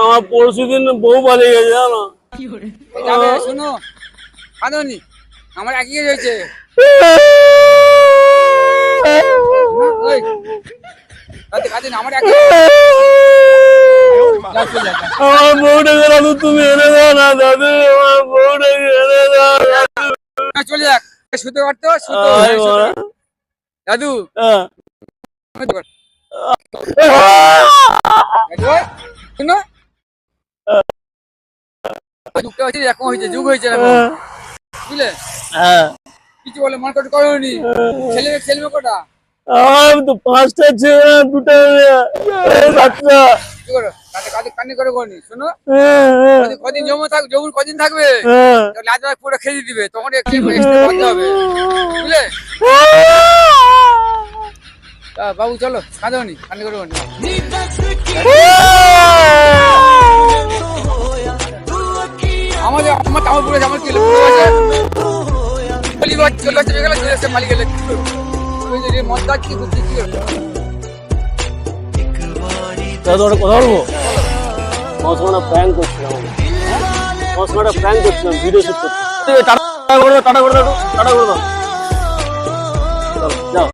আমার পরশু দিন বউ পালিয়ে গেছে জানো। শোনো কাঁদনি, আমার একই এজ হয়েছে। আমার আমার বউটাকে দাদু তুমি এনে দাও না দাদু, আমার বউটাকে এনে দাও চলে যাক, শুতে পারতো দাদু। শুনো এরকম হয়েছে, যুগ হয়েছে বুঝলে। কিছু বলে মনে করতে করোনি। ছেলে ছেলে কোটা আমার তো 5টা ছেলে 2টা বাচ্চা। কান্নি করে করনি। শোনো কদিন জমুন কদিন থাকবে লাজ পুরো খেয়ে দিবে, তখন একটু বন্ধ হবে বুঝলে। বাবু চলো কাঁদনি, কান্নি করে করনি। আমাদের আমার তাও পুরো আমার কি চলে আসছে মালিক এলে মদ খাচ্ছি দাদু ওটা কথা বলবো। আমার সঙ্গে প্র্যাঙ্ক করছিলাম, আমার সঙ্গে প্র্যাঙ্ক করছিলাম, ভিডিও শুট করছিলাম। টাটা করে দাও, টাটা করে দাও, টাটা করে দাও।